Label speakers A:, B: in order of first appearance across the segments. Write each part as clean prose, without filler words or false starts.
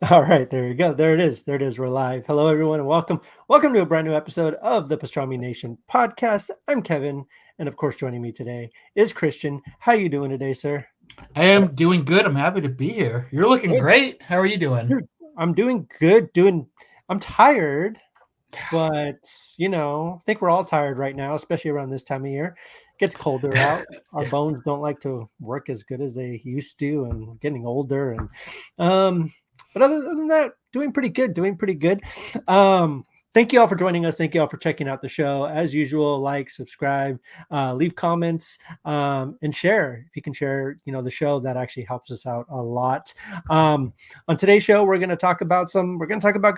A: All right, there you go. There it is. There it is. We're live. Hello, everyone, and welcome. Welcome to a brand new episode of the Pastrami Nation podcast. I'm Kevin, and of course, joining me today is Christian. How you doing today, sir?
B: I am doing good. I'm happy to be here. You're looking
A: Good.
B: great. How are you doing?
A: Dude, I'm doing good. I'm tired, but I think we're all tired right now, especially around this time of year. It gets colder out. Our bones don't like to work as good as they used to, and we're getting older. And but other than that, doing pretty good. Doing pretty good. Thank you all for joining us. Thank you all for checking out the show. As usual, like, subscribe, leave comments, and share. If you can share, the show, that actually helps us out a lot. On today's show, we're going to talk about Godzilla. We're going to talk about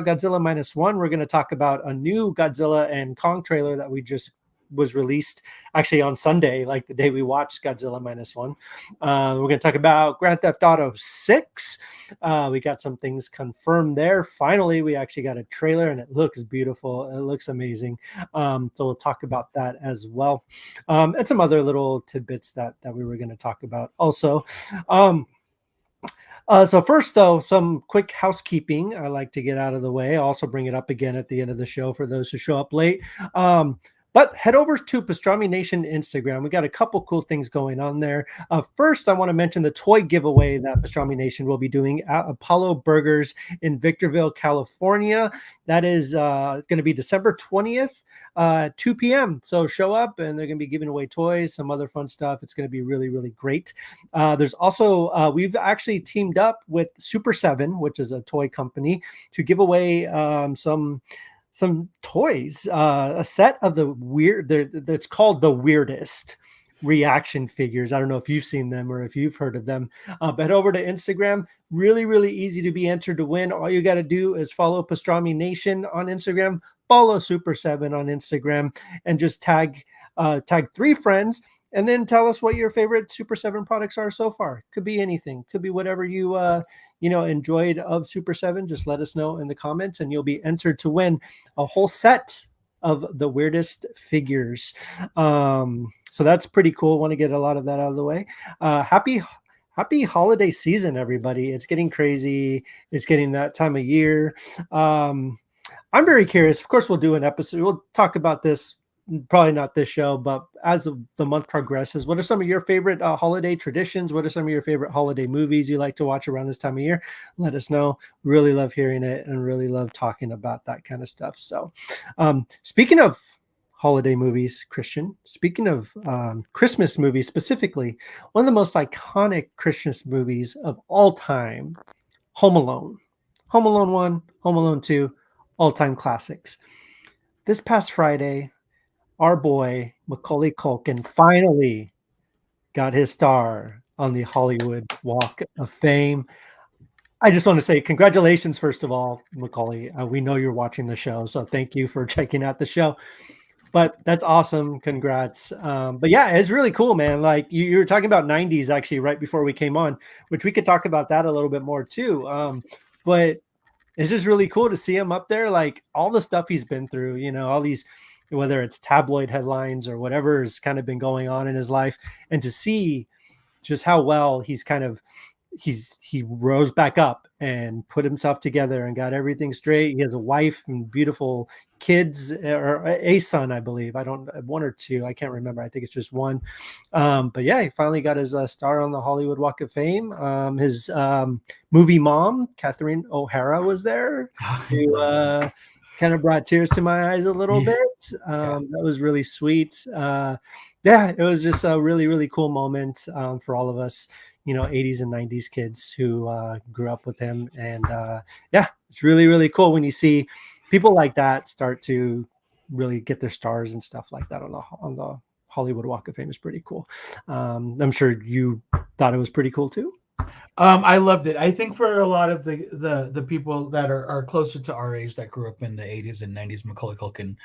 A: Godzilla -1. We're going to talk about a new Godzilla and Kong trailer that we just was released actually on Sunday, like the day we watched Godzilla -1. We're going to talk about Grand Theft Auto 6. We got some things confirmed there. Finally, we actually got a trailer and it looks beautiful. It looks amazing. So we'll talk about that as well. And some other little tidbits that we were going to talk about also. So first, though, some quick housekeeping I like to get out of the way. I'll also bring it up again at the end of the show for those who show up late. But head over to Pastrami Nation Instagram. We got a couple cool things going on there. First, I want to mention the toy giveaway that Pastrami Nation will be doing at Apollo Burgers in Victorville, California. That is going to be December 20th, 2 p.m. So show up, and they're going to be giving away toys, some other fun stuff. It's going to be really, really great. There's also, we've actually teamed up with Super 7, which is a toy company, to give away some toys, a set of the weird, that's called the weirdest reaction figures. I don't know if you've seen them or if you've heard of them, but head over to Instagram. Really, really easy to be entered to win. All you got to do is follow Pastrami Nation on Instagram, follow Super 7 on Instagram, and just tag 3 friends, and then tell us what your favorite Super 7 products are so far. Could be anything. Could be whatever you enjoyed of Super 7. Just let us know in the comments, and you'll be entered to win a whole set of the weirdest figures. So that's pretty cool. Want to get a lot of that out of the way. Happy holiday season, everybody. It's getting crazy. It's getting that time of year. I'm very curious. Of course, we'll do an episode. We'll talk about this, probably not this show, but as the month progresses, what are some of your favorite holiday traditions? What are some of your favorite holiday movies you like to watch around this time of year? Let us know. Really love hearing it and really love talking about that kind of stuff. So speaking of holiday movies, Christian, speaking of Christmas movies specifically, one of the most iconic Christmas movies of all time, Home Alone. Home Alone 1, Home Alone 2, all-time classics. This past Friday, our boy Macaulay Culkin finally got his star on the Hollywood Walk of Fame. I just want to say congratulations, first of all, Macaulay. We know you're watching the show, so thank you for checking out the show. But that's awesome. Congrats. But yeah, it's really cool, man. Like you were talking about 90s actually right before we came on, which we could talk about that a little bit more too. But it's just really cool to see him up there, like all the stuff he's been through, all these, whether it's tabloid headlines or whatever has kind of been going on in his life, and to see just how well he rose back up and put himself together and got everything straight. He has a wife and beautiful kids, or a son, I believe. I don't, 1 or 2, I can't remember. I think it's just 1. But yeah, he finally got his star on the Hollywood Walk of Fame. His movie mom, Catherine O'Hara, was there, who kind of brought tears to my eyes a little bit. That was really sweet. Yeah, it was just a really, really cool moment for all of us, 80s and 90s kids who grew up with him. And yeah, it's really, really cool when you see people like that start to really get their stars and stuff like that on the Hollywood Walk of Fame. Is pretty cool. I'm sure you thought it was pretty cool too.
B: I loved it. I think for a lot of the people that are closer to our age that grew up in the 80s and 90s, Macaulay Culkin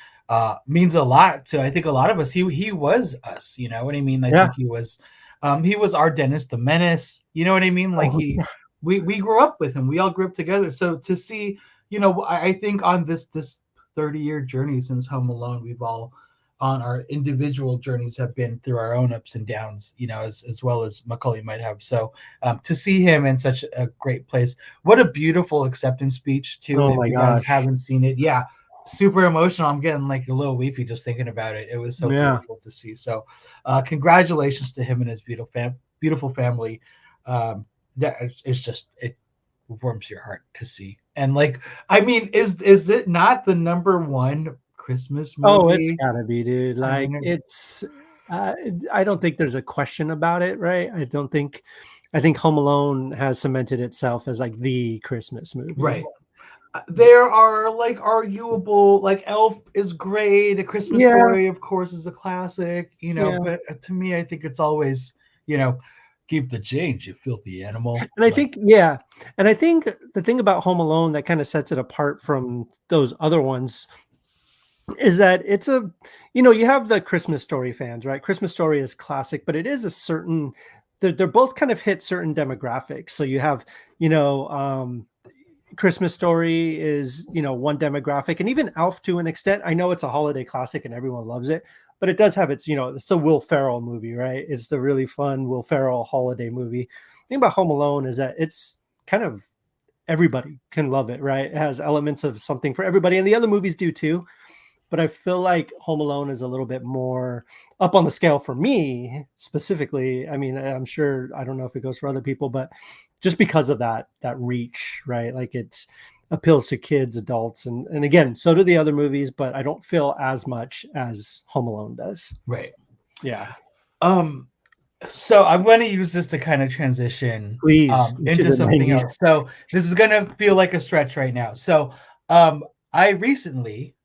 B: means a lot to, I think, a lot of us. He was us, you know what I mean? I
A: Yeah.
B: think he was our Dennis the Menace, you know what I mean? Like
A: Oh,
B: we grew up with him. We all grew up together. So to see, I think on this 30-year journey since Home Alone, we've all on our individual journeys have been through our own ups and downs, as well as Macaulay might have. So to see him in such a great place, what a beautiful acceptance speech too.
A: Oh
B: If
A: my
B: you guys
A: gosh.
B: haven't seen it, yeah, super emotional. I'm getting like a little weepy just thinking about it. It was so
A: Yeah.
B: beautiful to see. So congratulations to him and his beautiful family. That it's just it warms your heart to see. And like, I mean, is it not the number one Christmas
A: Oh, it's
B: movie?
A: gotta be, dude.
B: I
A: Like,
B: mean,
A: it's uh, I don't think there's a question about it, right? I think Home Alone has cemented itself as like the Christmas movie.
B: right. There are like arguable, like Elf is great. A Christmas
A: Yeah,
B: Story, of course, is a classic,
A: yeah.
B: but to me, I think it's always, you know, keep the change, you filthy animal.
A: And I
B: Like,
A: think, yeah. And I think the thing about Home Alone that kind of sets it apart from those other ones is that it's a, you have the Christmas Story fans, right? Christmas Story is classic, but it is a certain, they're both kind of hit certain demographics. So you have, you know, Christmas Story is, one demographic, and even Elf to an extent. I know it's a holiday classic and everyone loves it, but it does have its, it's a Will Ferrell movie, right? It's the really fun Will Ferrell holiday movie. The thing about Home Alone is that it's kind of everybody can love it, right? It has elements of something for everybody, and the other movies do too. But I feel like Home Alone is a little bit more up on the scale for me specifically. I mean, I'm sure, I don't know if it goes for other people, but just because of that reach, right? Like it's appeals to kids, adults, and again, so do the other movies, but I don't feel as much as Home Alone does.
B: right.
A: Yeah.
B: Um, so I'm going to use this to kind of transition
A: Please, into
B: into
A: the
B: something
A: 90s.
B: else. So this is going to feel like a stretch right now. So I recently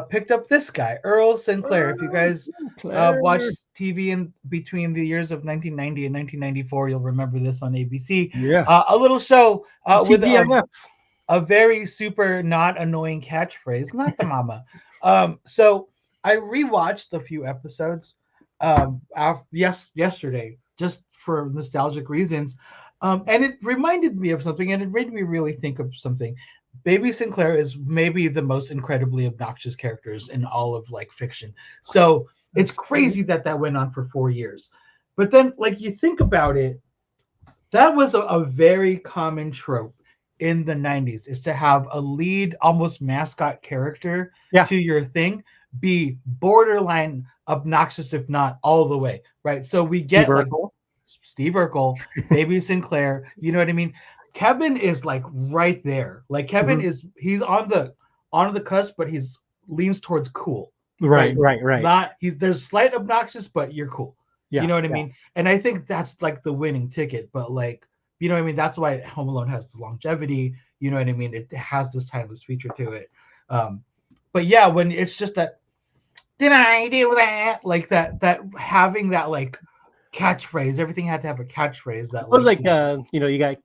B: picked up this guy, Earl Sinclair. If you guys
A: Claire.
B: watched TV in between the years of 1990 and 1994, you'll remember this on ABC.
A: Yeah.
B: A little show with
A: TGIF.
B: a very super not annoying catchphrase, not the mama. So I rewatched a few episodes yesterday just for nostalgic reasons. And it reminded me of something, and it made me really think of something. Baby Sinclair is maybe the most incredibly obnoxious characters in all of like fiction. So it's crazy that that went on for 4 years. But then, like, you think about it, that was a very common trope in the 90s, is to have a lead, almost mascot character
A: Yeah.
B: to your thing be borderline obnoxious, if not all the way, right? So we get
A: Steve
B: like
A: Urkel.
B: Steve Urkel, Baby Sinclair, you know what I mean? Kevin is like right there. Like Kevin
A: Mhm.
B: he's on the cusp, but he's leans towards cool.
A: Right,
B: Right?
A: right.
B: Not he's there's slight obnoxious, but you're cool. You
A: Yeah,
B: know what I
A: yeah.
B: mean? And I think that's like the winning ticket. But like, you know what I mean? That's why Home Alone has the longevity. You know what I mean? It has this timeless feature to it. But yeah, when it's just that, did I do that? Like that having that like catchphrase. Everything had to have a catchphrase that
A: I was
B: like,
A: like, you got.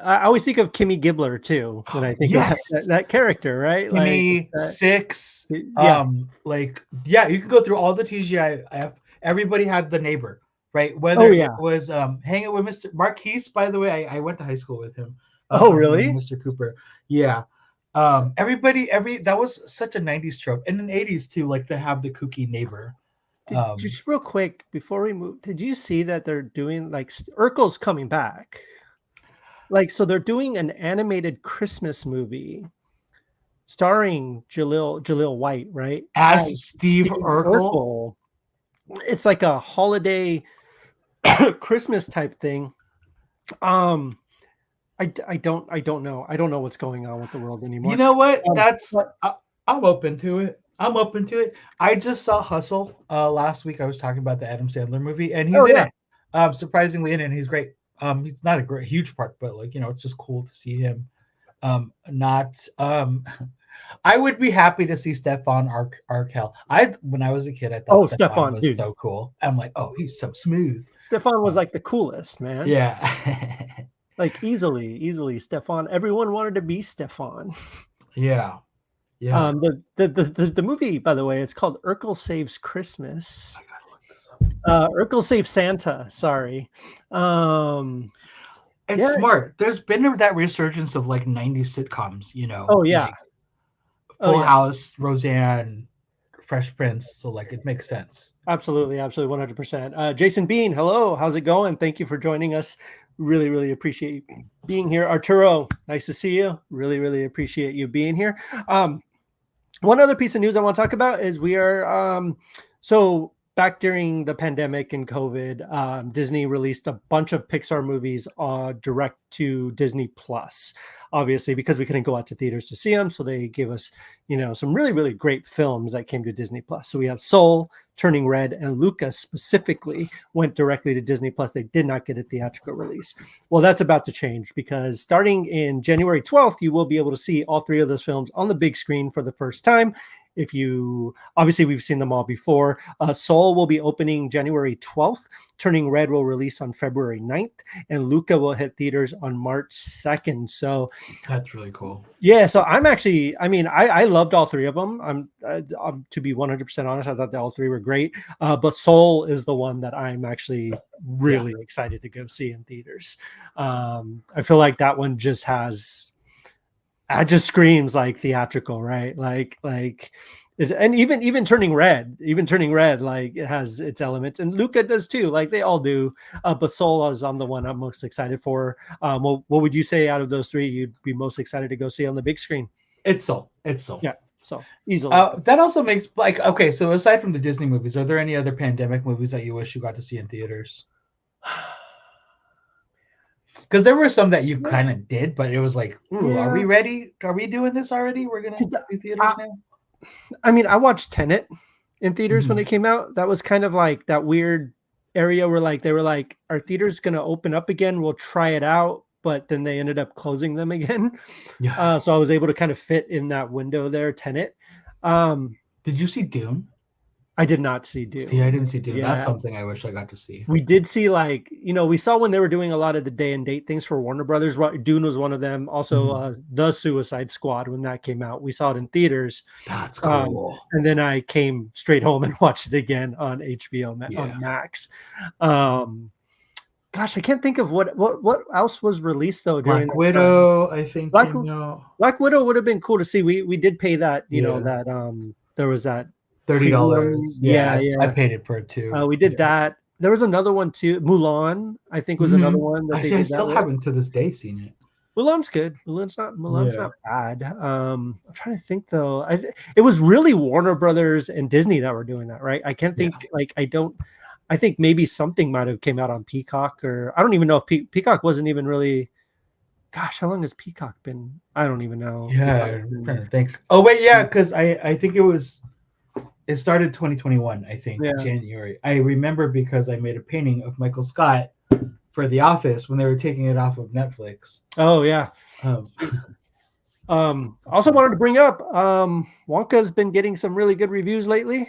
A: I always think of Kimmy Gibbler too when I think of
B: yes,
A: that character, right? Like,
B: Kimmy, Six,
A: yeah.
B: like yeah, you can go through all the TGIF. Everybody had the neighbor, right?
A: Oh
B: Whether it
A: yeah.
B: was hanging with Mr. Marquise, by the way, I went to high school with him.
A: Oh
B: His name
A: really?
B: was Mr. Cooper. Yeah. Every that was such a 90s trope. And in the 80s too, like to have the kooky neighbor.
A: Just real quick before we move, did you see that they're doing like Urkel's coming back? Like, so they're doing an animated Christmas movie starring Jaleel White, right?
B: As
A: As
B: Steve
A: Steve
B: Urkel.
A: Urkel. It's like a holiday Christmas type thing. Um, I don't know. I don't know what's going on with the world anymore.
B: You know what?
A: But
B: I'm open to it. I'm open to it. I just saw Hustle last week. I was talking about the Adam Sandler movie, and he's
A: oh
B: in
A: yeah,
B: it. Surprisingly in it, and he's great. He's not a huge part, but like it's just cool to see him. Not I would be happy to see Stefan Arkell. When I was a kid, I thought
A: oh
B: Stefan
A: Stefan,
B: was
A: dude,
B: so cool. I'm like, oh, he's so smooth.
A: Stefan was like the coolest man.
B: Yeah.
A: Like easily Stefan. Everyone wanted to be Stefan.
B: Yeah. Yeah.
A: The movie, by the way, it's called Urkel Saves Christmas.
B: I gotta look this up.
A: Urkel Saves Santa. Sorry.
B: It's
A: Yeah.
B: smart. There's been that resurgence of like 90s sitcoms,
A: Oh yeah.
B: like
A: Oh
B: Full
A: yeah.
B: House, Roseanne, Fresh Prince, so like it makes sense.
A: Absolutely, 100%. Jason Bean, hello, how's it going? Thank you for joining us. Really appreciate you being here. Arturo, nice to see you. Really appreciate you being here. One other piece of news I want to talk about is we are so back during the pandemic and COVID, Disney released a bunch of Pixar movies direct to Disney Plus, obviously because we couldn't go out to theaters to see them. So they gave us, some really great films that came to Disney Plus. So we have Soul, Turning Red, and Luca specifically went directly to Disney Plus. They did not get a theatrical release. Well, that's about to change because starting in January 12th, you will be able to see all three of those films on the big screen for the first time. If you obviously we've seen them all before. Soul will be opening January 12th. Turning Red will release on February 9th, and Luca will hit theaters on March 2nd. So
B: that's really cool.
A: Yeah, so I'm actually, I loved all three of them. I'm to be 100% honest, I thought all three were great. But Soul is the one that I'm actually really excited to go see in theaters. I feel like that one just screams like theatrical, right? And even Turning Red, like it has its elements, and Luca does too. Like they all do. But Soul is the one I'm most excited for. What would you say out of those three you'd be most excited to go see on the big screen?
B: It's Soul.
A: Yeah, so easily.
B: That also makes okay. So aside from the Disney movies, are there any other pandemic movies that you wish you got to see in theaters? Because there were some that you kind of did, but it was like, are we ready? Are we doing this already? We're gonna do theaters now.
A: I watched Tenet in theaters when it came out. That was kind of like that weird area where like they were like, "Are theaters going to open up again? We'll try it out," but then they ended up closing them again. Yeah. So I was able to kind of fit in that window there. Tenet.
B: Did you see Dune?
A: I did not see Dune.
B: See, I didn't see Dune. Yeah. That's something I wish I got to see.
A: We did see we saw when they were doing a lot of the day and date things for Warner Brothers. Dune was one of them. Also, The Suicide Squad, when that came out, we saw it in theaters.
B: That's cool.
A: And then I came straight home and watched it again on HBO on Max. Gosh, I can't think of what else was released though during
B: Black Widow. I think
A: Black Widow would have been cool to see. We did pay that. That there was that.
B: $30. Yeah. I paid it for it too.
A: We did that. There was another one too. Mulan, I think, was another one. That
B: I still haven't to this day seen it.
A: Mulan's good. Mulan's not bad. I'm trying to think though. It was really Warner Brothers and Disney that were doing that, right? I can't think. I think maybe something might have came out on Peacock, or I don't even know if Peacock wasn't even really. Gosh, how long has Peacock been? I don't even know.
B: Yeah, I'm trying to think. Oh wait, yeah, because I think it was. It started 2021, I think, January. I remember because I made a painting of Michael Scott for The Office when they were taking it off of Netflix.
A: Oh, yeah. Also wanted to bring up Wonka's been getting some really good reviews lately,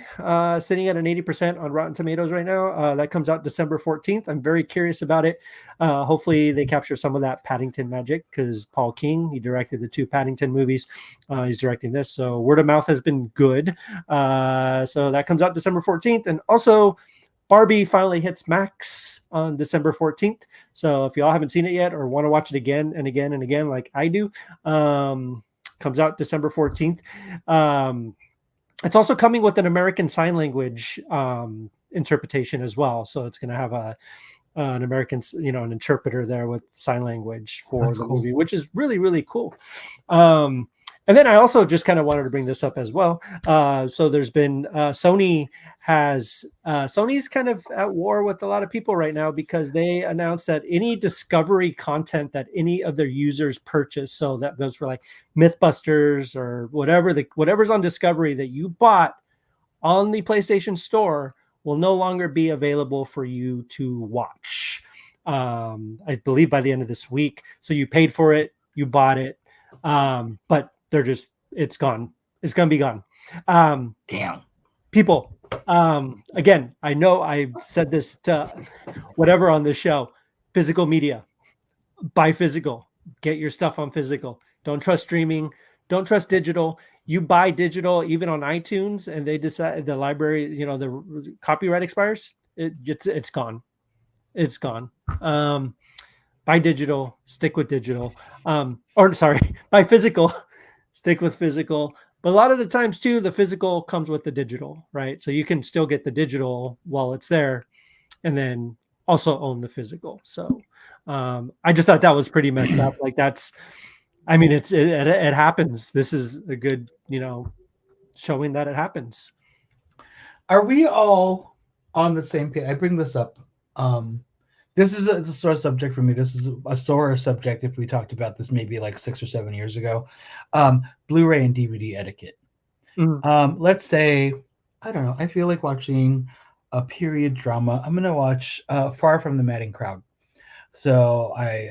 A: sitting at an 80% on Rotten Tomatoes right now. That comes out December 14th. I'm very curious about it. Hopefully they capture some of that Paddington magic because Paul King, he directed the 2 Paddington movies. He's directing this. So word of mouth has been good. So that comes out December 14th. And also Barbie finally hits Max on December 14th. So if y'all haven't seen it yet or want to watch it again and again and again like I do, comes out December 14th. It's also coming with an American Sign Language interpretation as well. So it's going to have an American, an interpreter there with sign language for the movie, which is really cool. And then I also just kind of wanted to bring this up as well. So there's been Sony's kind of at war with a lot of people right now because they announced that any Discovery content that any of their users purchase, so that goes for like Mythbusters or whatever's on Discovery that you bought on the PlayStation Store will no longer be available for you to watch. I believe by the end of this week. So you paid for it, you bought it, but it's gone. It's going to be gone.
B: Damn.
A: People, again, I know I've said this to whatever on this show, physical media, buy physical, get your stuff on physical. Don't trust streaming. Don't trust digital. You buy digital, even on iTunes, and they decide the library, the copyright expires. It's gone. It's gone. Buy digital, stick with digital. Buy physical. Stick with physical. But a lot of the times too, the physical comes with the digital, right? So you can still get the digital while it's there, and then also own the physical. So I just thought that was pretty messed up. Like that's, I mean, it happens. This is a good, showing that it happens.
B: Are we all on the same page? I bring this up. Um, this is it's a sore subject for me. This is a sore subject if we talked about this maybe like 6 or 7 years ago. Blu-ray and DVD etiquette.
A: Mhm.
B: Let's say, I don't know, I feel like watching a period drama. I'm gonna watch Far from the Madding Crowd. So I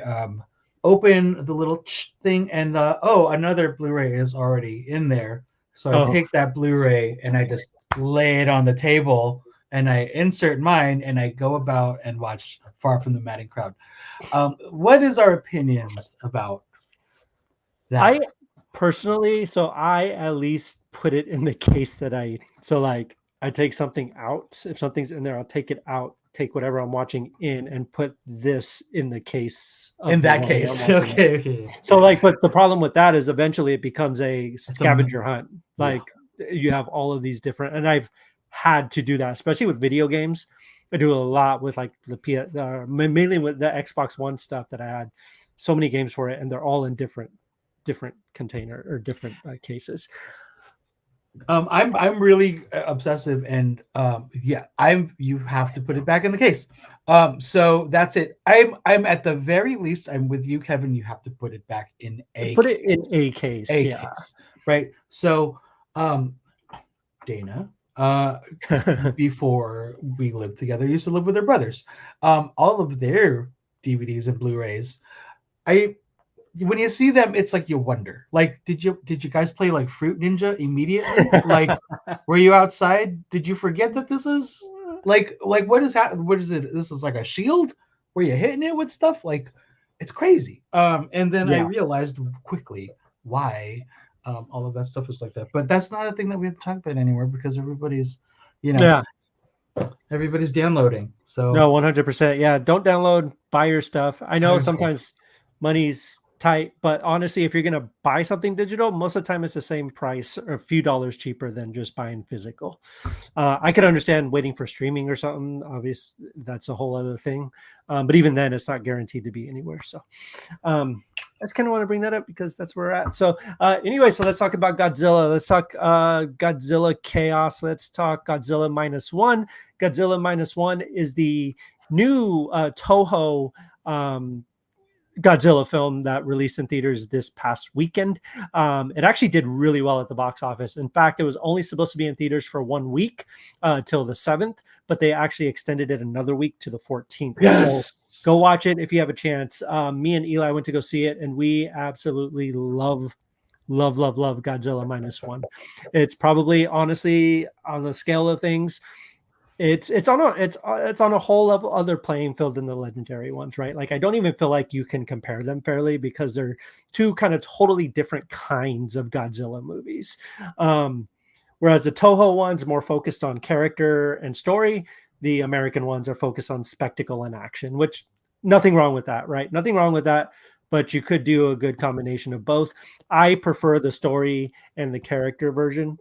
B: open the little thing, and oh, another Blu-ray is already in there. So I
A: Oh,
B: take that Blu-ray and I just lay it on the table, and I insert mine, and I go about and watch Far from the Madding Crowd. What is our opinions about
A: I
B: that?
A: personally, so I at least put it in the case that so like I take something out. If something's in there, I'll take it out, take whatever I'm watching in, and put this in the case
B: In
A: of the
B: that
A: one that I'm
B: case,
A: watching.
B: okay, okay,
A: So like, but the problem with that is eventually it becomes a
B: it's a
A: scavenger hunt.
B: yeah.
A: Like you have all of these different, and I've had to do that, especially with video games. I do a lot with like mainly with the Xbox One stuff that I had so many games for it, and they're all in different container or different cases.
B: I'm really obsessive, and yeah, you have to put it back in the case. So that's it. I'm at the very least, I'm with you, Kevin. You have to put it back in a
A: Put it in
B: case,
A: a case,
B: a
A: yeah.
B: case, right? So, Dana, before we lived together, used to live with her brothers. All of their DVDs and Blu-rays, I when you see them, it's like you wonder. Like, did you guys play like Fruit Ninja immediately? Like, were you outside? Did you forget that this is like what is what is it? This is like a shield where you're hitting it with stuff. Like, it's crazy. And then I
A: Yeah,
B: realized quickly why all of that stuff is like that. But that's not a thing that we have to talk about anymore because everybody's, you know,
A: yeah.
B: everybody's downloading.
A: No,
B: So
A: 100%. Yeah, don't download, buy your stuff. I
B: buy
A: know
B: yourself.
A: sometimes money's tight, but honestly, if you're going to buy something digital, most of the time it's the same price or a few dollars cheaper than just buying physical. I could understand waiting for streaming or something. Obviously, that's a whole other thing. But even then, it's not guaranteed to be anywhere. So I just kind of want to bring that up because that's where we're at. So anyway, so let's talk about Godzilla. Let's talk Godzilla Chaos. Let's talk Godzilla Minus One. Godzilla Minus One is the new Toho Godzilla film that released in theaters this past weekend. It actually did really well at the box office. In fact, it was only supposed to be in theaters for 1 week till the 7th, but they actually extended it another week to the 14th. So go
B: Yes.
A: watch it if you have a chance. Me and Eli went to go see it, and we absolutely love Godzilla Minus One. It's probably honestly on the scale of things, it's on a whole level other playing field than the legendary ones, right? Like I don't even feel like you can compare them fairly because they're two kind of totally different kinds of Godzilla movies. Whereas the Toho ones more focused on character and story, the American ones are focused on spectacle and action, which nothing wrong with that, right? Nothing wrong with that, but you could do a good combination of both. I prefer the story and the character version.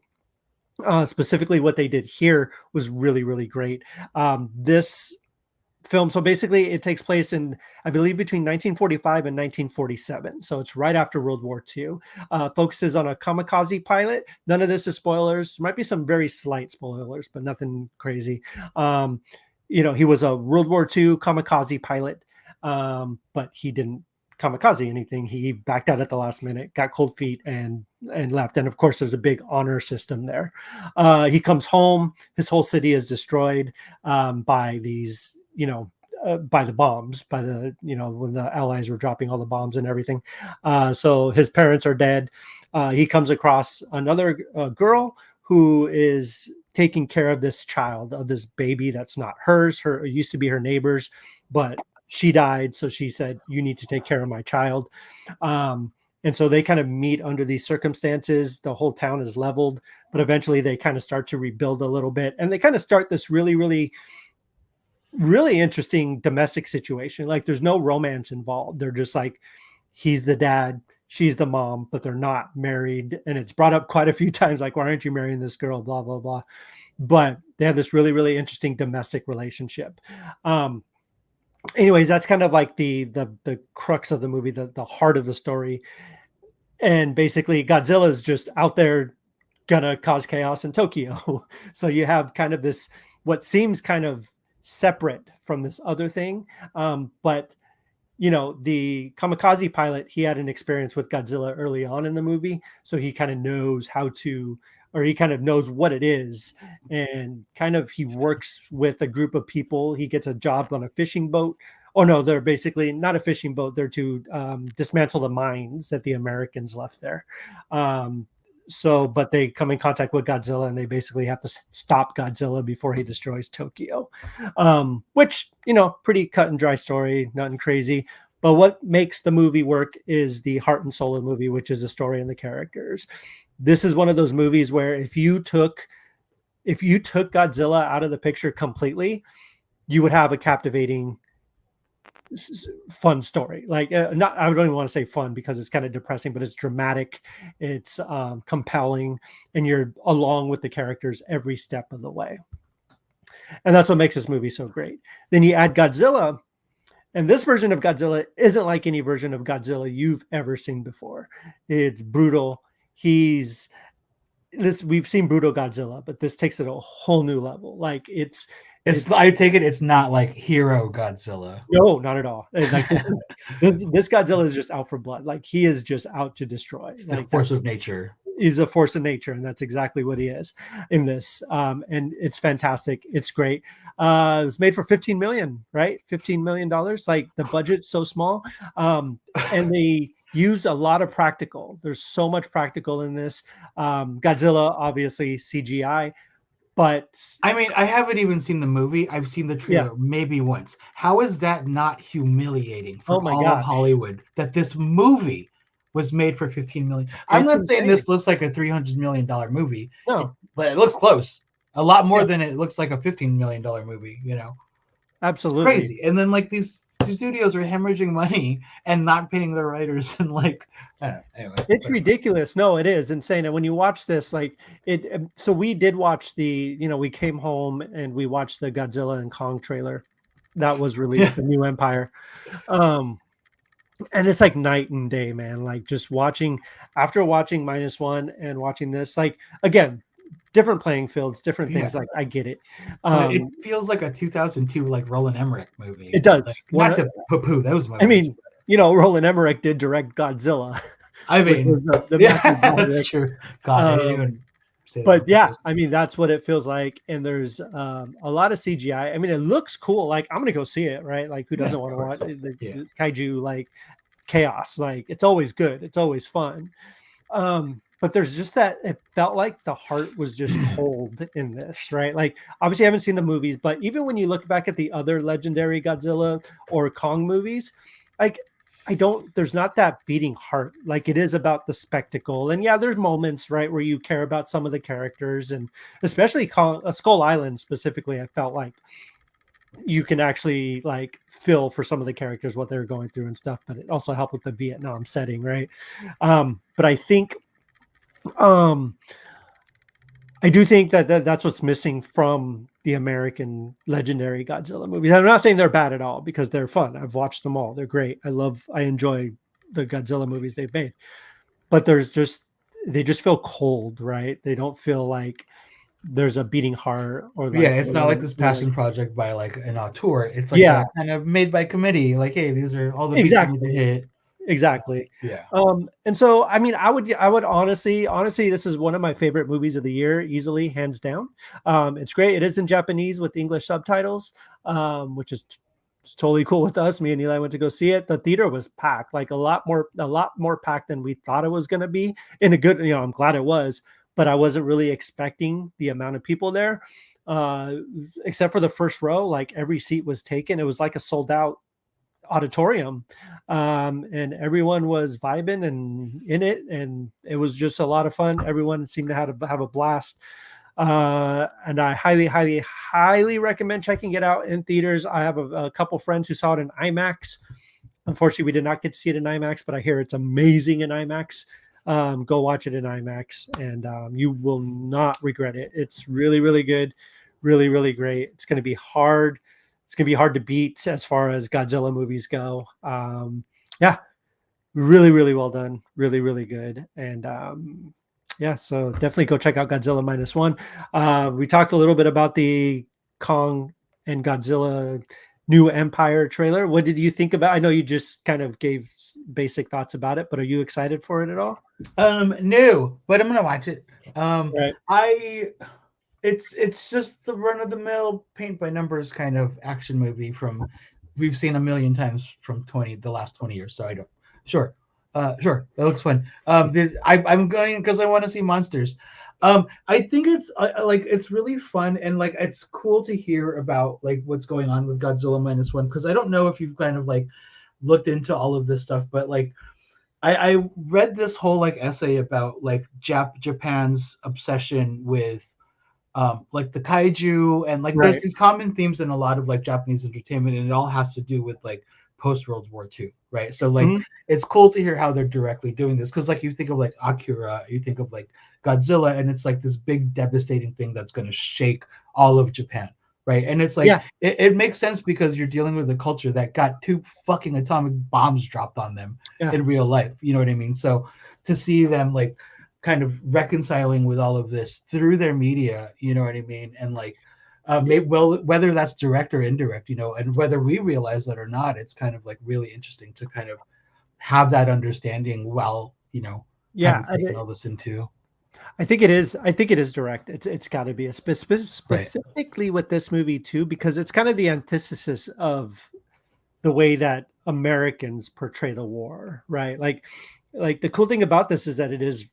A: Specifically, what they did here was really great. This film, so basically, it takes place in, I believe, between 1945 and 1947. So it's right after World War II. Focuses on a kamikaze pilot. None of this is spoilers. There might be some very slight spoilers, but nothing crazy. He was a World War II kamikaze pilot, but he didn't kamikaze anything. He backed out at the last minute, got cold feet, and left. And of course, there's a big honor system there. He comes home. His whole city is destroyed by these, by the bombs, by the, when the Allies were dropping all the bombs and everything. So his parents are dead. He comes across another girl who is taking care of this child, of this baby that's not hers. It used to be her neighbor's, but she died. So she said, "You need to take care of my child." And so they kind of meet under these circumstances. The whole town is leveled, but eventually they kind of start to rebuild a little bit. And they kind of start this really interesting domestic situation. Like there's no romance involved. They're just like, he's the dad, she's the mom, but they're not married. And it's brought up quite a few times, like, why aren't you marrying this girl? Blah, blah, blah. But they have this really, really interesting domestic relationship. Anyways, that's kind of like the crux of the movie, the heart of the story. And basically Godzilla is just out there gonna cause chaos in Tokyo. So you have kind of this, what seems kind of separate from this other thing. But the kamikaze pilot, he had an experience with Godzilla early on in the movie. So he kind of knows how to, or he kind of knows what it is. And kind of, he works with a group of people. He gets a job on a fishing boat. Oh no, they're basically not a fishing boat. They're to dismantle the mines that the Americans left there. But they come in contact with Godzilla, and they basically have to stop Godzilla before he destroys Tokyo, which, pretty cut and dry story, nothing crazy. But what makes the movie work is the heart and soul of the movie, which is the story and the characters. This is one of those movies where if you took Godzilla out of the picture completely, you would have a captivating, fun story. Like, not, I don't even want to say fun because it's kind of depressing, but it's dramatic, it's compelling, and you're along with the characters every step of the way. And that's what makes this movie so great. Then you add Godzilla, and this version of Godzilla isn't like any version of Godzilla you've ever seen before. It's brutal. We've seen brutal Godzilla, but this takes it a whole new level. Like,
B: I take it it's not like hero Godzilla.
A: No, not at all. Like, this Godzilla is just out for blood. Like, he is just out to destroy.
B: It's
A: like,
B: the force of nature.
A: He's a force of nature, and that's exactly what he is in this. And it's fantastic. It's great. It was made for $15 million, right? $15 million. Like, the budget's so small, and they used a lot of practical. There's so much practical in this. Godzilla, obviously CGI. But
B: I mean, I haven't even seen the movie. I've seen the trailer maybe once. How is that not humiliating for all of Hollywood that this movie was made for $15 million? I'm not saying this looks like a $300 million movie.
A: No,
B: but it looks close. A lot more than it looks like a $15 million movie.
A: Absolutely.
B: It's crazy. And then, like, these studios are hemorrhaging money and not paying their writers, and like, anyway,
A: it's ridiculous. No, it is insane. And when you watch this, like, so we did watch we came home and we watched the Godzilla and Kong trailer that was released, the New Empire. And it's like night and day, man. Like, just after watching -1 and watching this, like, again, different playing fields, different things. Like, I get it.
B: It feels like a 2002 like Roland Emmerich movie.
A: It does.
B: Like, not to poo-poo those movies.
A: I mean, Roland Emmerich did direct Godzilla.
B: I mean, that's true. God, I didn't even say
A: but that. I mean, that's what it feels like. And there's a lot of CGI. I mean, it looks cool. Like, I'm gonna go see it, right? Like, who doesn't want to watch the kaiju, like, chaos? Like, it's always good. It's always fun. But there's just that, it felt like the heart was just cold in this, right? Like, obviously I haven't seen the movies, but even when you look back at the other legendary Godzilla or Kong movies, like, there's not that beating heart. Like, it is about the spectacle. And there's moments, right, where you care about some of the characters, and especially Skull Island specifically, I felt like you can actually, like, feel for some of the characters, what they're going through and stuff, but it also helped with the Vietnam setting, right? But I think I do think that's what's missing from the American legendary Godzilla movies. I'm not saying they're bad at all, because they're fun. I've watched them all. They're great. I enjoy the Godzilla movies they've made. But they just feel cold, right? They don't feel like there's a beating heart, or like,
B: it's not like this passion project by like an auteur. It's like kind of made by committee. Like, hey, these are all the beats you need to hit.
A: Exactly.
B: Yeah.
A: And so, I mean, I would honestly, this is one of my favorite movies of the year, easily, hands down. It's great. It is in Japanese with English subtitles, which is totally cool with us. Me and Eli went to go see it. The theater was packed, like a lot more packed than we thought it was going to be, in a good, I'm glad it was, but I wasn't really expecting the amount of people there, except for the first row. Like, every seat was taken. It was like a sold out auditorium, and everyone was vibing and in it, and it was just a lot of fun. Everyone seemed to have a blast, and I highly recommend checking it out in theaters. I have a couple friends who saw it in IMAX. Unfortunately, we did not get to see it in IMAX, but I hear it's amazing in IMAX. Go watch it in IMAX, and you will not regret it. It's really, really good, really, really great. It's going to be hard. It's going to be hard to beat as far as Godzilla movies go. Yeah, really, really well done. Really, really good. And yeah, so definitely go check out Godzilla minus one. We talked a little bit about the Kong and Godzilla New Empire trailer. What did you think about? I know you just kind of gave basic thoughts about it, but are you excited for it at all?
B: No, but I'm gonna watch it.
A: Right.
B: I it's just the run of the mill paint by numbers kind of action movie from we've seen a million times from the last 20 years. So I don't sure. Sure, that looks fun. I'm going because I want to see monsters. I think it's like it's really fun and like it's cool to hear about like what's going on with Godzilla minus one because I don't know if you've kind of like looked into all of this stuff, but like I read this whole like essay about like Japan's obsession with like the kaiju and like there's
A: Right.
B: these common themes in a lot of like Japanese entertainment and it all has to do with like post World War II, right? So like
A: Mhm.
B: it's cool to hear how they're directly doing this because like you think of like Akira, you think of like Godzilla, and it's like this big devastating thing that's going to shake all of Japan, right? And it's like
A: Yeah.
B: it makes sense because you're dealing with a culture that got two fucking atomic bombs dropped on them
A: Yeah.
B: in real life, you know what I mean? So to see them like kind of reconciling with all of this through their media, you know what I mean? And like, maybe, well, whether that's direct or indirect, you know, and whether we realize that or not, it's kind of like really interesting to kind of have that understanding while, you know, kind
A: Yeah.
B: of taking all this into.
A: I think it is. I think it is direct. It's got to be a
B: Right.
A: specifically with this movie too, because it's kind of the antithesis of the way that Americans portray the war, right? Like the cool thing about this is that it is,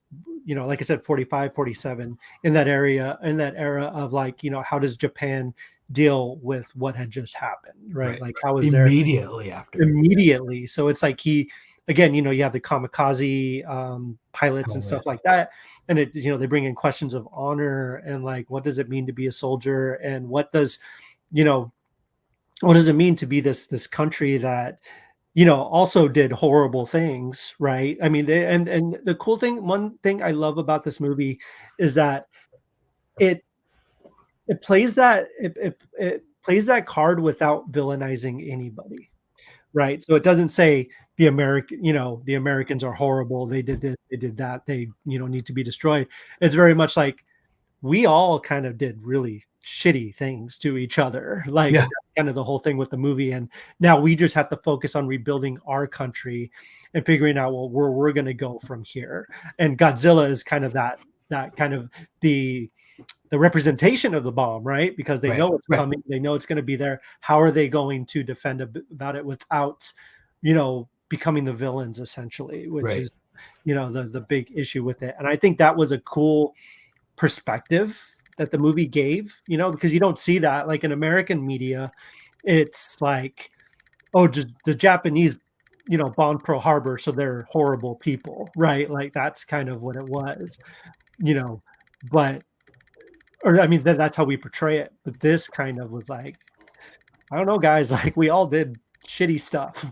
A: like I said, 45, 47 in that area, in that era of like, how does Japan deal with what had just happened, right?
B: Right.
A: Like how is their
B: Immediately after. Yeah.
A: immediately. So it's like again, you have the kamikaze pilots and stuff
B: Helmet.
A: like that. And they bring in questions of honor and like, what does it mean to be a soldier? And you know, what does it mean to be this country that also did horrible things, right? I mean, and the cool thing, one thing I love about this movie is that it it plays it plays that card without villainizing anybody, right? So it doesn't say the Americans are horrible, they did this, they did that, they need to be destroyed. It's very much like we all kind of did really shitty things to each other. Like
B: Yeah.
A: that's kind of the whole thing with the movie. And now we just have to focus on rebuilding our country and figuring out where we're going to go from here. And Godzilla is kind of that kind of the representation of the bomb, right? Because they
B: Right.
A: know it's
B: Right.
A: coming, they know it's going to be there. How are they going to defend about it without, becoming the villains essentially, which
B: Right.
A: is, the big issue with it. And I think that was a cool perspective that the movie gave, because you don't see that like in American media. It's like, oh, just the Japanese, bombed Pearl Harbor, so they're horrible people, right? Like that's kind of what it was, you know. But or I mean, that's how we portray it. But this kind of was like, I don't know, guys, like we all did shitty stuff,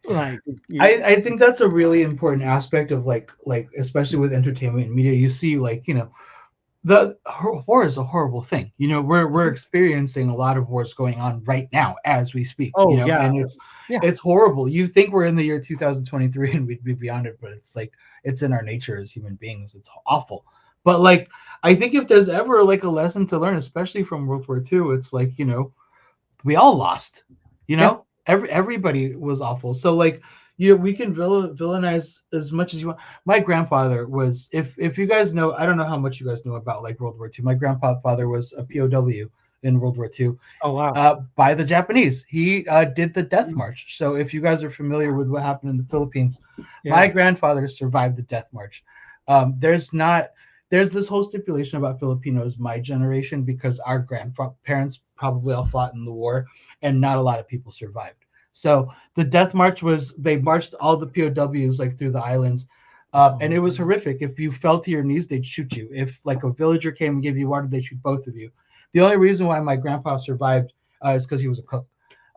A: like
B: I think that's a really important aspect of like especially with entertainment and media. You see like the war is a horrible thing. We're experiencing a lot of wars going on right now as we speak.
A: oh yeah,
B: And
A: yeah,
B: it's horrible. You think we're in the year 2023 and we'd be beyond it, but it's like it's in our nature as human beings. It's awful. But like I think if there's ever like a lesson to learn, especially from World War II, it's like we all lost.
A: yeah.
B: Everybody was awful. So like we can villainize as much as you want. My grandfather was, if you guys know, I don't know how much you guys know about like World War II. My grandfather was a POW in World War II,
A: Oh wow.
B: by the Japanese. He did the Death March. So if you guys are familiar with what happened in the Philippines, my
A: Yeah.
B: grandfather survived the Death March. There's this whole stipulation about Filipinos, my generation, because our grandparents probably all fought in the war, and not a lot of people survived. So the Death March was they marched all the POWs like through the islands, and it was horrific. If you fell to your knees, they'd shoot you. If like a villager came and gave you water, they'd shoot both of you. The only reason why my grandpa survived is because he was a cook.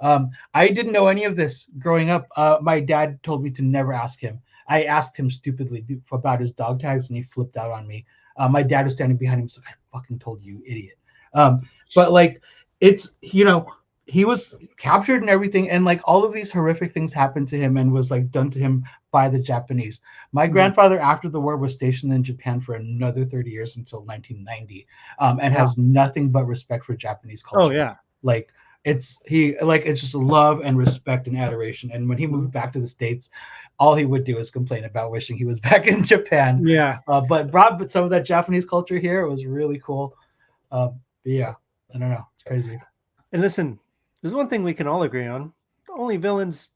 B: I didn't know any of this growing up. My dad told me to never ask him. I asked him stupidly about his dog tags, and he flipped out on me. My dad was standing behind him. He's like, "I fucking told you, idiot." But like, it's he was captured and everything, and like all of these horrific things happened to him and was like done to him by the Japanese. My grandfather, after the war, was stationed in Japan for another 30 years until 1990, and has nothing but respect for Japanese
A: Oh
B: culture.
A: yeah.
B: Like it's just love and respect and adoration. And when he moved back to the States, all he would do is complain about wishing he was back in Japan.
A: Yeah.
B: But brought some of that Japanese culture here. It was really cool. But yeah, I don't know. It's crazy.
A: And listen, there's one thing we can all agree on. The only villains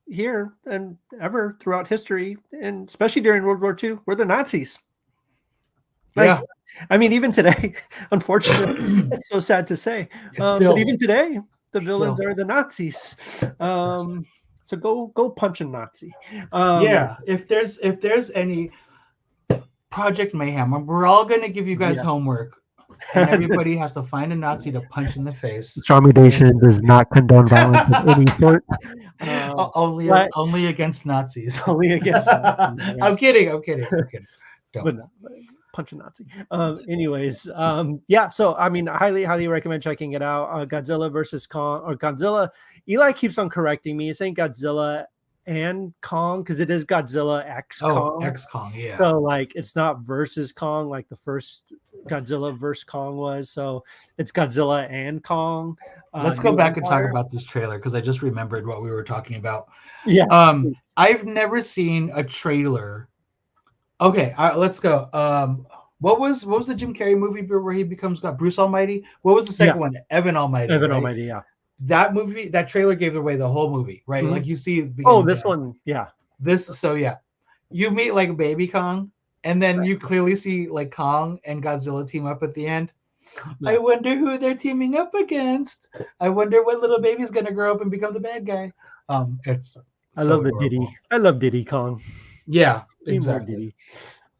A: here and ever throughout history, and especially during World War II, were the Nazis. Like,
B: Yeah.
A: I mean, even today, unfortunately, it's so sad to say. But even today, the villains are the Nazis. So go punch a Nazi.
B: Yeah. If there's any Project Mayhem, we're all gonna give you guys homework. And everybody has to find a Nazi to punch in the face.
A: Pastrami Nation does not condone violence of any sort.
B: Only against Nazis.
A: Only against Nazis. Right?
B: I'm kidding. Don't.
A: But no, punch a Nazi. Anyways, yeah. So I mean, highly recommend checking it out. Godzilla versus Kong, or Godzilla. Eli keeps on correcting me, saying Godzilla and Kong, because it is Godzilla X Kong.
B: X Kong, yeah.
A: So like it's not versus Kong like the first Godzilla versus Kong was. So it's Godzilla and Kong.
B: Let's go back and talk about this trailer, because I just remembered what we were talking about.
A: Yeah.
B: I've never seen a trailer. Okay, let's go. What was the Jim Carrey movie where he becomes God? Bruce Almighty? What was the second one? Evan Almighty.
A: Evan Almighty, yeah.
B: That movie, that trailer gave away the whole movie, right?
A: Mm-hmm.
B: Like you see.
A: This one, yeah.
B: You meet like Baby Kong, and then you clearly see like Kong and Godzilla team up at the end. Yeah. I wonder who they're teaming up against. I wonder what little baby's gonna grow up and become the bad guy.
A: I love the Diddy. I love Diddy Kong.
B: Yeah, exactly.
A: Diddy.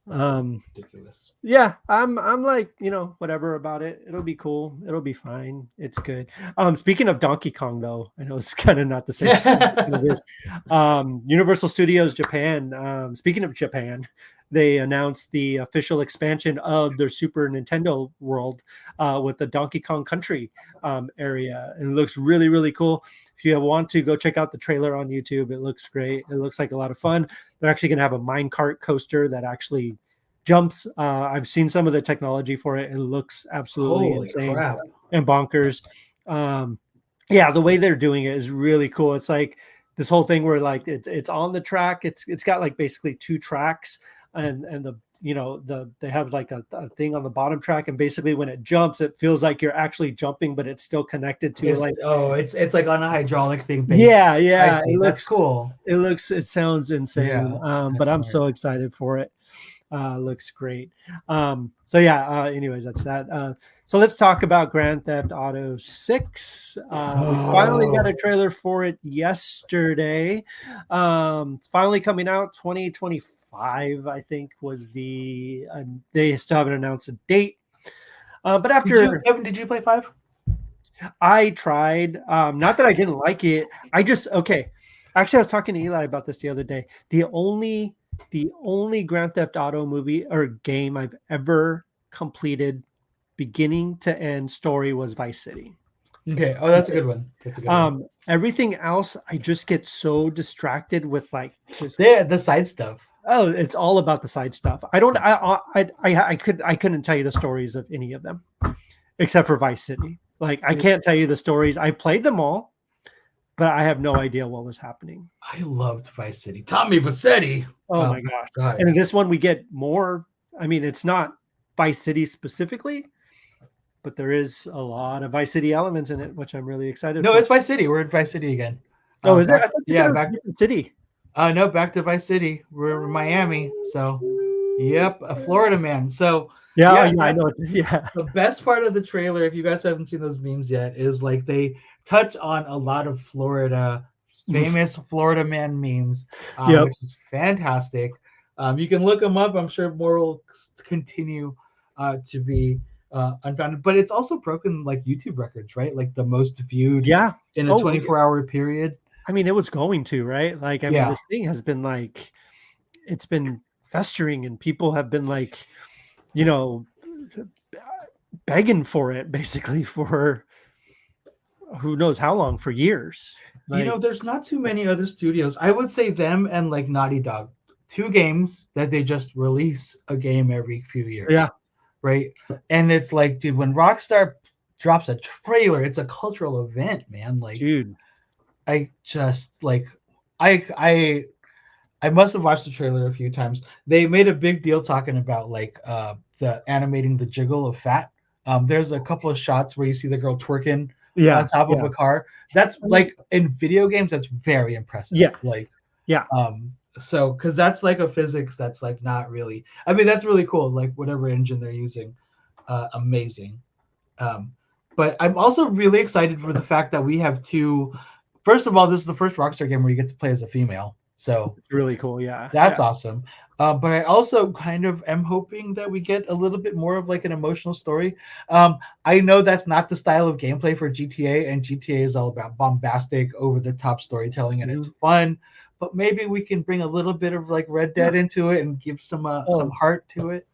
B: Ridiculous.
A: Yeah, I'm like, whatever about it. It'll be cool. It'll be fine. It's good. Speaking of Donkey Kong, though, I know it's kind of not the same. Universal Studios Japan. Speaking of Japan, they announced the official expansion of their Super Nintendo world with the Donkey Kong Country area. And it looks really, really cool. If you want to, go check out the trailer on YouTube. It looks great. It looks like a lot of fun. They're actually going to have a minecart coaster that actually jumps. I've seen some of the technology for it. It looks absolutely insane and bonkers. Yeah, the way they're doing it is really cool. It's like this whole thing where like it's on the track. It's got like basically two tracks, and they have like a thing on the bottom track, and basically when it jumps, it feels like you're actually jumping, but it's still connected to
B: it's like on a hydraulic thing.
A: Yeah,
B: That's cool.
A: It sounds insane. But I'm so excited for it. Looks great. Anyways, that's that. So let's talk about Grand Theft Auto 6. We finally got a trailer for it yesterday. It's finally coming out 2025, I think was the they still haven't announced a date. But after
B: did you play 5?
A: I tried. Not that I didn't like it. Actually, I was talking to Eli about this the other day. The only Grand Theft Auto movie or game I've ever completed beginning to end story was Vice City.
B: Okay. Oh, that's a good one.
A: Everything else, I just get so distracted with like just
B: the side stuff.
A: Oh, it's all about the side stuff. I couldn't tell you the stories of any of them except for Vice City. Like I can't tell you the stories. I played them all, but I have no idea what was happening.
B: I loved Vice City. Tommy Vassetti.
A: Oh my gosh. And in this one we get more. I mean, it's not Vice City specifically, but there is a lot of Vice City elements in it, which I'm really excited for.
B: No, it's Vice City. We're at Vice City again.
A: Oh, is that? Back to City.
B: No, back to Vice City. We're in Miami. So, yep, a Florida man. So,
A: I know. Yeah.
B: The best part of the trailer, if you guys haven't seen those memes yet, is like they touch on a lot of famous Florida man memes, which is fantastic. You can look them up. I'm sure more will continue to be unfounded. But it's also broken like YouTube records, right? Like the most viewed
A: Yeah.
B: in a
A: Oh,
B: 24-hour period.
A: I mean, it was going to, right? Like, I mean,
B: Yeah.
A: this thing has been like, it's been festering, and people have been like, you know, begging for it basically for who knows how long, for years. Like,
B: There's not too many other studios. I would say them and like Naughty Dog, two games that they just release a game every few years,
A: yeah,
B: right? And it's like, dude, when Rockstar drops a trailer, it's a cultural event, man. Like,
A: dude.
B: I just like, I I must have watched the trailer a few times. They made a big deal talking about like the animating the jiggle of fat. There's a couple of shots where you see the girl twerking on
A: Yeah,
B: top of
A: yeah.
B: a car. That's
A: I mean,
B: like in video games, that's very impressive.
A: yeah,
B: Like,
A: yeah.
B: so because that's like a physics that's like not really. I mean, that's really cool. Like whatever engine they're using, amazing. Um, but I'm also really excited for the fact that we have two. First of all, this is the first Rockstar game where you get to play as a female. So
A: It's really cool. Yeah,
B: that's
A: yeah.
B: awesome. But I also kind of am hoping that we get a little bit more of like an emotional story. I know that's not the style of gameplay for GTA, and GTA is all about bombastic, over the top storytelling, and it's
A: Mhm.
B: fun. But maybe we can bring a little bit of like Red
A: Yeah.
B: Dead into it and give some
A: Oh,
B: heart to it.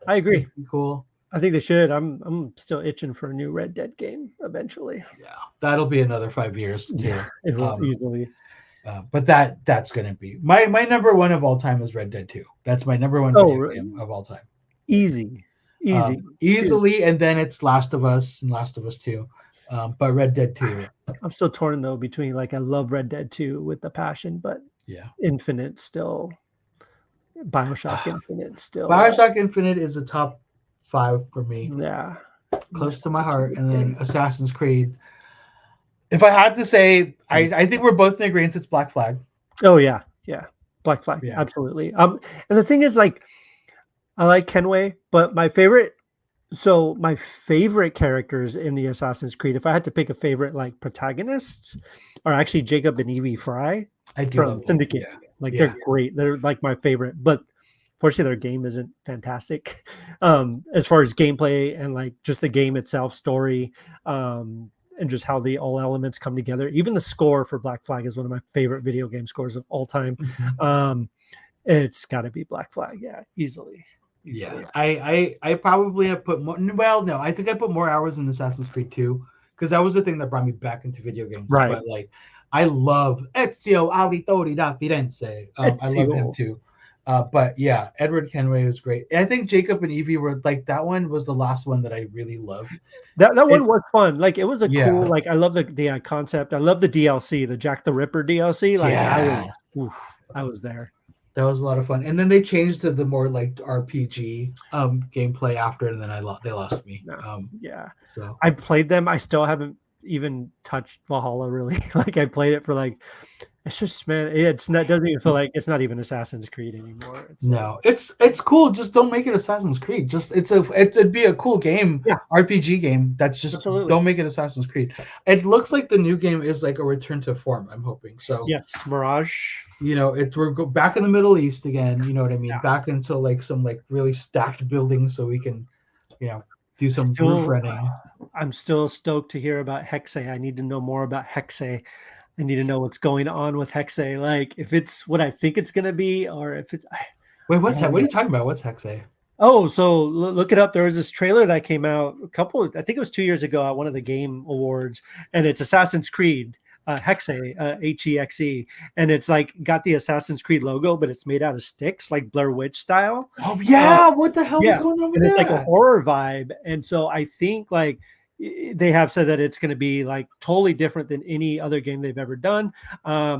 A: I agree.
B: That'd be cool.
A: I think they should. I'm still itching for a new Red Dead game eventually.
B: Yeah, that'll be another 5 years
A: Yeah,
B: too.
A: it will
B: Um,
A: easily.
B: but that's gonna be my number one of all time is Red Dead 2. That's my number one video
A: Oh,
B: game of all time.
A: easy, easy, dude.
B: Easily, and then it's Last of Us and Last of Us 2. But Red Dead 2,
A: I'm still torn though between, like, I love Red Dead 2 with the passion, but
B: yeah.
A: Infinite still, BioShock Infinite still,
B: Bioshock Infinite is a top 5 for me,
A: yeah,
B: close
A: that's
B: to my
A: such a
B: heart.
A: good
B: And then
A: game.
B: Assassin's Creed. If I had to say, I think we're both in agreement. It's Black Flag.
A: Oh yeah, yeah, Black Flag,
B: Yeah.
A: absolutely. And the thing is, like, I like Kenway, but my favorite characters in the Assassin's Creed, if I had to pick a favorite, like, protagonists, are actually Jacob and Evie Fry
B: I do
A: from
B: love them.
A: Syndicate.
B: Yeah.
A: Like,
B: Yeah.
A: they're great. They're like my favorite, but fortunately their game isn't fantastic. As far as gameplay and like just the game itself, story, and just how the all elements come together. Even the score for Black Flag is one of my favorite video game scores of all time.
B: Mhm.
A: It's got to be Black Flag, yeah, easily.
B: Yeah,
A: Easily.
B: I probably have put more. Well, no, I think I put more hours in Assassin's Creed 2 because that was the thing that brought me back into video games.
A: Right.
B: But like, I love Ezio Auditore da Firenze. I love him
A: Ezio.
B: too. But yeah, Edward Kenway was great. And I think Jacob and Evie were like that one was the last one that I really loved.
A: That
B: It
A: one was fun. Like, it was a
B: yeah
A: cool, like, I love the concept. I love the DLC, the Jack the Ripper DLC. Like,
B: yeah
A: I was there.
B: that was a lot of fun. And then they changed to the more like RPG gameplay after, and then they lost me.
A: No, yeah.
B: So
A: I've played them. I still haven't even touched Valhalla really. Like, I played it for like, it's just, man, it's not, doesn't even feel like, it's not even Assassin's Creed anymore. It's like,
B: no, it's cool. Just don't make it Assassin's Creed. Just it'd be a cool game,
A: yeah,
B: RPG game. That's just
A: absolutely.
B: don't make it Assassin's Creed. It looks like the new game is like a return to form. I'm hoping so.
A: Yes, Mirage.
B: We're back in the Middle East again. You know what I mean?
A: Yeah.
B: Back into like some like really stacked buildings, so we can, you know, do some roof
A: Still,
B: renting.
A: I'm still stoked to hear about Hexe. I need to know more about Hexe. I need to know what's going on with Hexe. Like, if it's what I think it's gonna be, or if it's,
B: Wait,
A: I
B: what
A: don't
B: are you
A: know.
B: talking about? What's Hexe?
A: Oh, so look it up. There was this trailer that came out I think it was 2 years ago at one of the game awards, and it's Assassin's Creed, Hexe, Hexe, and it's like got the Assassin's Creed logo, but it's made out of sticks, like Blair Witch style.
B: Oh
A: Uh,
B: yeah, what the hell is
A: yeah,
B: going on with
A: and it's like a
B: that?
A: horror vibe, and so I think, like, they have said that it's going to be like totally different than any other game they've ever done.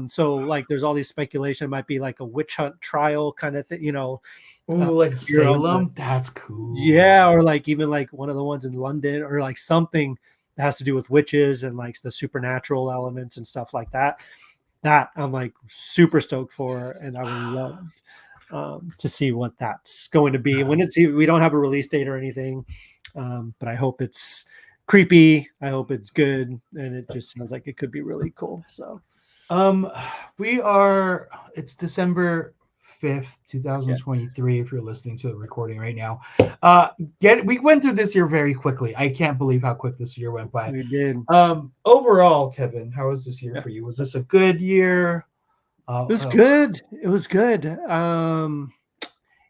A: So like, there's all these speculation, it might be like a witch hunt trial kind of thing,
B: Oh, like
A: you're on the,
B: Salem? That's cool.
A: yeah, or like even like one of the ones in London, or like something that has to do with witches and like the supernatural elements and stuff like that. That I'm like super stoked for, and I would love to see what that's going to be. When we don't have a release date or anything, but I hope it's creepy. I hope it's good, and it just sounds like it could be really cool. So
B: We are. It's December 5th,
A: Yes,
B: 2023, if you're listening to the recording right now. We went through this year very quickly. I can't believe how quick this year went by.
A: we did.
B: Overall, Kevin, how was this year
A: Yeah.
B: for you? Was this a good year?
A: It was good. It was good.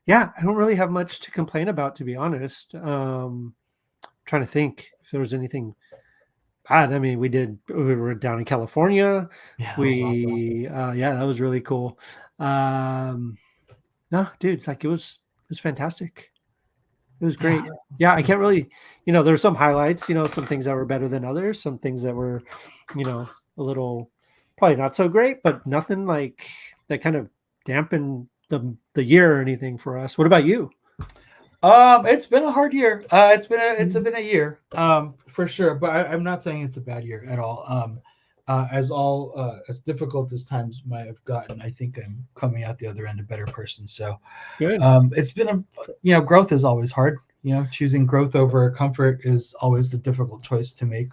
A: Yeah, I don't really have much to complain about, to be honest. Trying to think if there was anything bad. I mean, we were down in California.
B: Yeah, that was awesome.
A: Yeah, that was really cool. No, dude, like it was fantastic. It was
B: Yeah,
A: great. Yeah, I can't really, there were some highlights, some things that were better than others, some things that were, a little probably not so great, but nothing like that kind of dampened the year or anything for us. What about you?
B: it's been a hard year. It's
A: Mhm.
B: been a year, for sure. But I'm not saying it's a bad year at all. As difficult as times might have gotten, I think I'm coming out the other end a better person. So,
A: Good.
B: it's been growth is always hard. Choosing growth over comfort is always the difficult choice to make.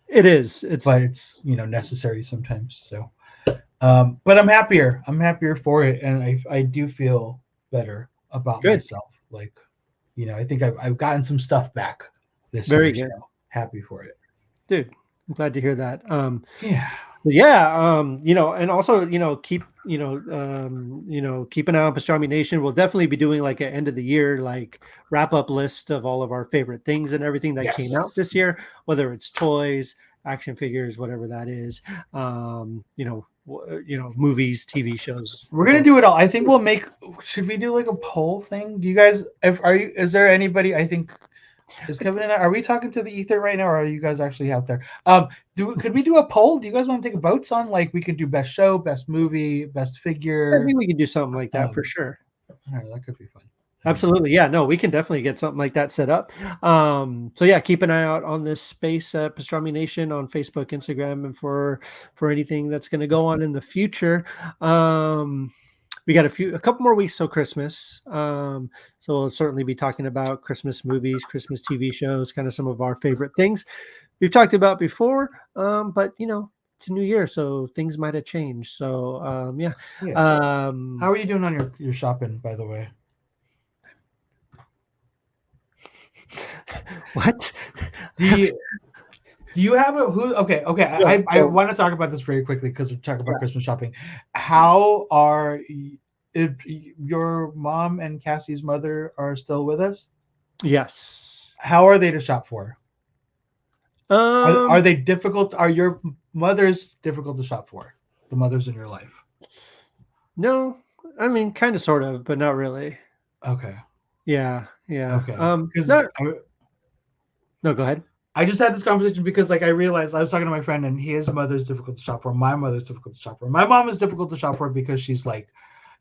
A: It is.
B: But
A: It's
B: it's necessary sometimes. So, but I'm happier. I'm happier for it, and I do feel better about
A: good.
B: myself. Like, I think I've gotten some stuff back this
A: Very
B: year,
A: good.
B: so happy for it.
A: Dude, I'm glad to hear that.
B: Yeah.
A: But yeah, and also, keep an eye on Pastrami Nation. We'll definitely be doing like an end of the year, like wrap up list of all of our favorite things and everything that came out
B: Yes.
A: this year, whether it's toys, action figures, whatever that is, movies, TV shows.
B: We're gonna do it all. I think we'll make. Should we do like a poll thing? Do you guys? If are you? Is there anybody? I think is Kevin and I. Are we talking to the ether right now, or are you guys actually out there? Could we do a poll? Do you guys want to take votes on like we could do best show, best movie, best
A: I
B: figure?
A: think we can do something like that for
B: Um,
A: sure.
B: all right, that could be fun.
A: Absolutely. Yeah, no, we can definitely get something like that set up. So yeah, keep an eye out on this space at Pastrami Nation on Facebook, Instagram, and for anything that's going to go on in the future. We got a couple more weeks till Christmas. So we'll certainly be talking about Christmas movies, Christmas TV shows, kind of some of our favorite things we've talked about before. But it's a new year, so things might have changed. So yeah.
B: Yeah. How are you doing on your shopping, by the way?
A: What?
B: Do you have a who? Okay.
A: Yeah,
B: I
A: so
B: want to talk about this very quickly because we're talking about
A: yeah.
B: Christmas shopping. How are if your mom and Cassie's mother are still with us?
A: Yes.
B: How are they to shop for? Are
A: Um,
B: they difficult? Are your mothers difficult to shop for? The mothers in your life.
A: no, I mean, kind of, sort of, but not really.
B: Okay.
A: Yeah, yeah.
B: Okay. Because
A: No, no, go ahead.
B: I just had this conversation because like I realized I was talking to my friend and his mother's difficult to shop for. My mother's difficult to shop for. My mom is difficult to shop for because she's like,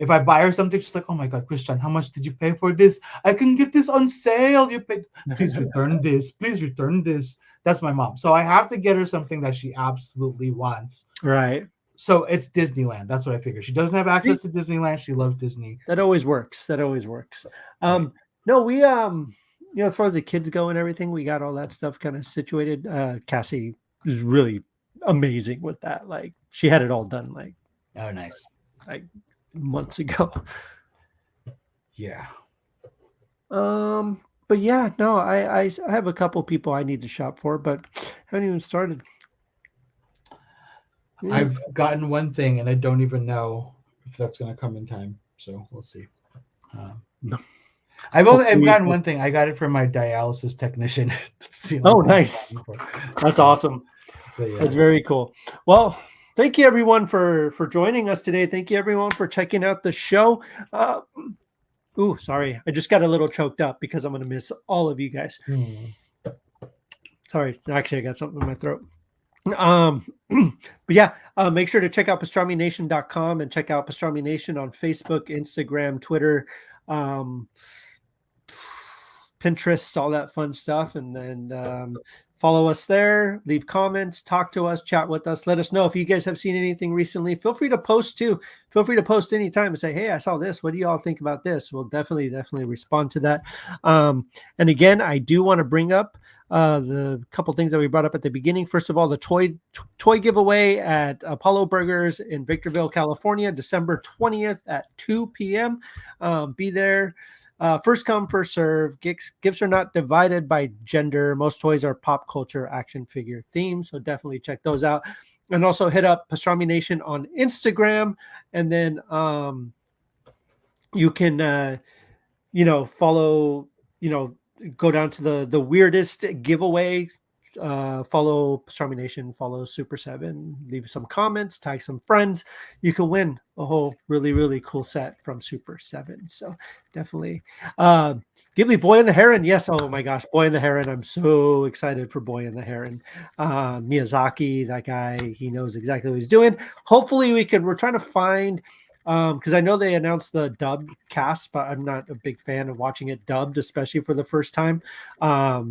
B: if I buy her something, she's like, "Oh my God, Christian, how much did you pay for this? I can get this on sale. You paid. Please return this. Please return this." That's my mom. So I have to get her something that she absolutely wants.
A: Right.
B: So it's Disneyland. That's what I figured. She doesn't have
A: See,
B: access to Disneyland. She loves Disney.
A: that always works. That always works.
B: Right.
A: No, we as far as the kids go and everything, we got all that stuff kind of situated. Cassie is really amazing with that. Like she had it all done
B: Oh, nice.
A: like months ago.
B: Yeah.
A: But yeah, no, I have a couple people I need to shop for, but haven't even started. Yeah.
B: I've gotten one thing and I don't even know if that's going to come in time. So we'll see.
A: No.
B: I've
A: Hopefully,
B: gotten one thing. I got it from my dialysis technician. That's the only
A: oh,
B: thing I've
A: nice.
B: gotten for.
A: That's awesome.
B: But yeah.
A: That's very cool. Well, thank you everyone for joining us today. Thank you everyone for checking out the show. Sorry, I just got a little choked up because I'm going to miss all of you guys. Sorry, actually, I got something in my throat. But yeah, make sure to check out pastramination.com and check out Pastrami Nation on Facebook, Instagram, Twitter, Pinterest, all that fun stuff. And then follow us there, leave comments, talk to us, chat with us. Let us know if you guys have seen anything recently. Feel free to post too. Feel free to post anytime and say, hey, I saw this. What do you all think about this? We'll definitely respond to that. And again, I do want to bring up the couple things that we brought up at the beginning. First of all, the toy giveaway at Apollo Burgers in Victorville, California, December 20th at 2 p.m. Be there. First come, first serve. Gifts are not divided by gender. Most toys are pop culture action figure themed, so definitely check those out. And also hit up Pastrami Nation on Instagram, and then you can follow, go down to the weirdest giveaway. Follow Pastrami Nation, follow Super 7, leave some comments, tag some friends. You can win a whole really cool set from Super 7. So definitely. Ghibli, Boy and the Heron. Yes, oh my gosh, Boy and the Heron. I'm so excited for Boy and the Heron. Miyazaki, that guy, he knows exactly what he's doing. Hopefully we're trying to find, because I know they announced the dub cast, but I'm not a big fan of watching it dubbed, especially for the first time. I'll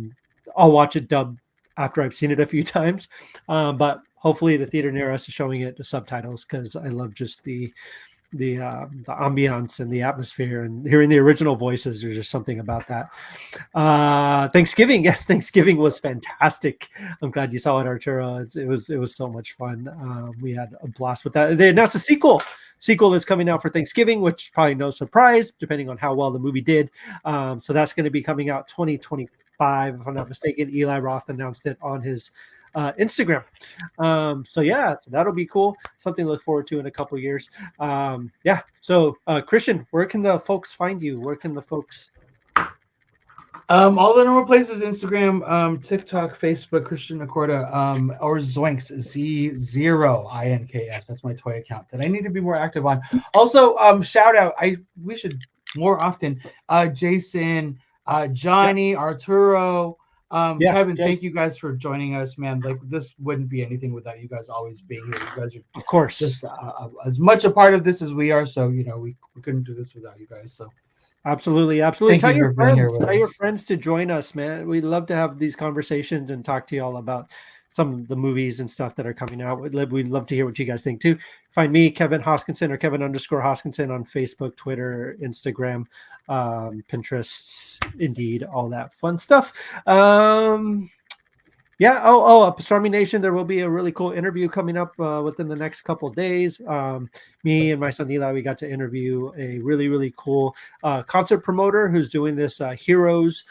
A: watch it dubbed after I've seen it a few times, but hopefully the theater near us is showing it the subtitles, because I love just the ambiance and the atmosphere, and hearing the original voices. There's just something about that. Thanksgiving, yes, Thanksgiving was fantastic. I'm glad you saw it, Arturo. It was so much fun. We had a blast with that. They announced a sequel is coming out for Thanksgiving, which probably no surprise depending on how well the movie did. So that's going to be coming out 2025, if I'm not mistaken. Eli Roth announced it on his Instagram. So that'll be cool. Something to look forward to in a couple years. So Christian, where can the folks find you? Where can the folks?
B: All the normal places: Instagram, TikTok, Facebook, Christian Nacorda, or Zoinks, Z0INKS. That's my toy account that I need to be more active on. Also, shout out, we should more often, Jason, Johnny, Arturo, Kevin, thank you guys for joining us, man. Like, this wouldn't be anything without you guys always being here. You guys are,
A: of course,
B: just as much a part of this as we are. So, we couldn't do this without you guys. So
A: absolutely. Tell your friends to join us, man. We'd love to have these conversations and talk to you all about some of the movies and stuff that are coming out. We'd love to hear what you guys think too. Find me, Kevin Hoskinson, or Kevin_Hoskinson on Facebook, Twitter, Instagram, Pinterest, Indeed, all that fun stuff. Pastrami Nation, there will be a really cool interview coming up within the next couple of days. Me and my son Eli, we got to interview a really cool concert promoter who's doing this Heroes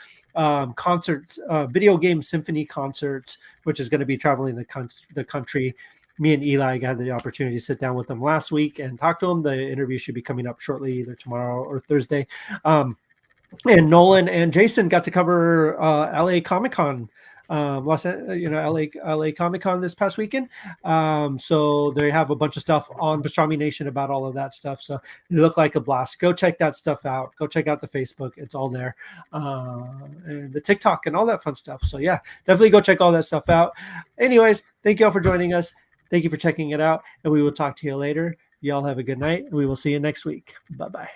A: concerts, video game symphony concerts, which is going to be traveling the country. Me and Eli got the opportunity to sit down with them last week and talk to them. The interview should be coming up shortly, either tomorrow or Thursday. And Nolan and Jason got to cover LA Comic-Con, LA Comic-Con this past weekend. So they have a bunch of stuff on Pastrami Nation about all of that stuff. So they look like a blast. Go check that stuff out. Go check out the Facebook. It's all there. And the TikTok and all that fun stuff. So yeah, definitely go check all that stuff out. Anyways, thank you all for joining us. Thank you for checking it out. And we will talk to you later. Y'all have a good night, and we will see you next week. Bye-bye.